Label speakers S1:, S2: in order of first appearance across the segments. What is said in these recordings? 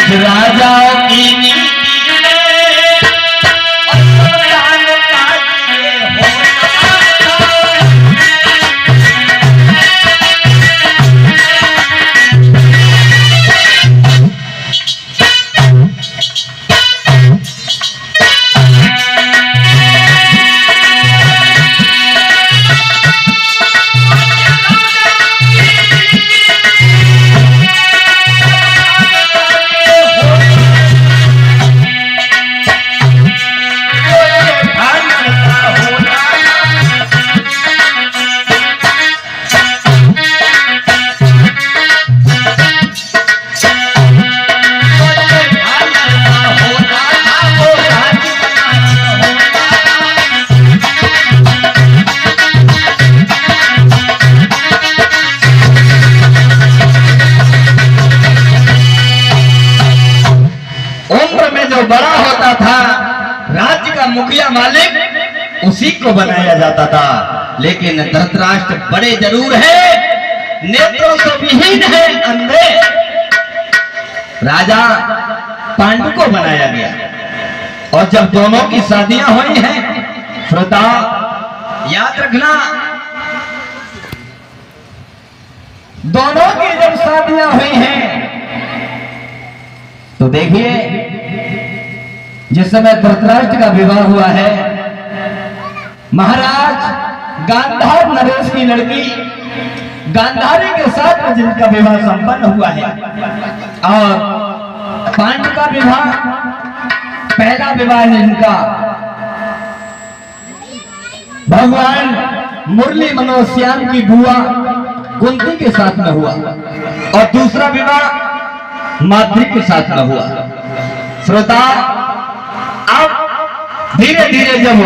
S1: राजा की बड़ा होता था, राज्य का मुखिया मालिक उसी को बनाया जाता था। लेकिन धृतराष्ट्र बड़े जरूर है, नेत्रों से विहीन है, अंधे। राजा पांडु को बनाया गया और जब दोनों की शादियां हुई हैं, श्रोता याद रखना, दोनों की जब शादियां हुई हैं तो देखिए, जिस समय धृतराष्ट्र का विवाह हुआ है, महाराज गांधार नरेश की लड़की गांधारी के साथ में जिनका विवाह संपन्न हुआ है, और पांडु का विवाह, पहला विवाह जिनका भगवान मुरली मनोज श्याम की बुआ कुंती के साथ में हुआ, और दूसरा विवाह माद्री के साथ में हुआ। श्रोता, अब धीरे धीरे जब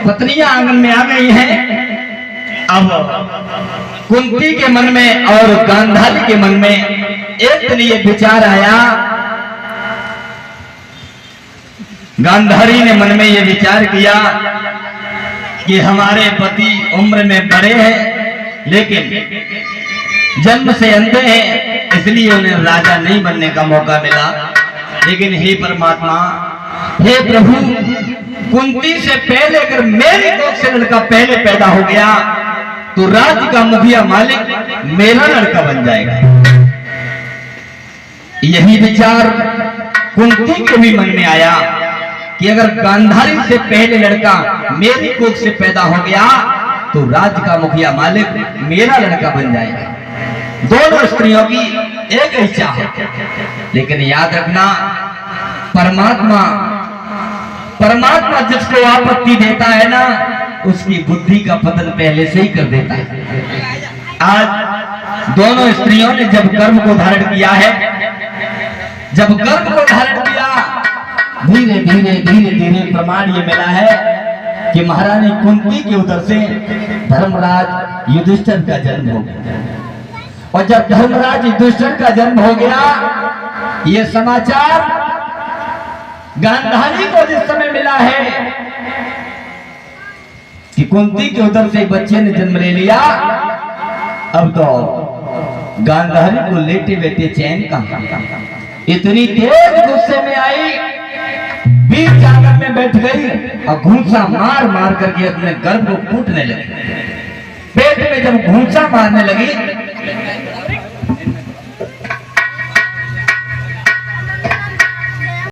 S1: पत्नियां आंगन में आ गई हैं, अब कुंती के मन में और गांधारी के मन में एक दिन ये विचार आया। गांधारी ने मन में ये विचार किया कि हमारे पति उम्र में बड़े हैं, लेकिन जन्म से अंधे हैं, इसलिए उन्हें राजा नहीं बनने का मौका मिला। लेकिन हे परमात्मा, हे प्रभु, कुंती से पहले अगर मेरी कोख से लड़का पहले पैदा हो गया तो राज्य का मुखिया मालिक मेरा लड़का बन जाएगा। यही विचार कुंती के भी मन में आया कि अगर गांधारी से पहले लड़का मेरी कोख से पैदा हो गया तो राज्य का मुखिया मालिक मेरा लड़का बन जाएगा। दोनों स्त्रियों की एक इच्छा है, लेकिन याद रखना, परमात्मा जिसको आपत्ति देता है ना, उसकी बुद्धि का पतन पहले से ही कर देता है। आज दोनों स्त्रियों ने जब गर्भ को धारण किया है, जब गर्भ को धारण किया, धीरे धीरे धीरे धीरे प्रमाण ये मिला है कि महारानी कुंती के उदर से धर्मराज युधिष्ठिर का जन्म हो गया। और जब धर्मराज युधिष्ठिर का जन्म हो गया, ये समाचार गांधारी को जिस समय मिला है कि कुंती के उदर से बच्चे ने जन्म ले लिया, अब तो गांधारी को लेटे बैठे चैन कहां, इतनी तेज गुस्से में आई, बीच आंगन में बैठ गई और घूंसा मार मार करके अपने गर्भ को कूटने लगी। पेट में जब घूंसा मारने लगी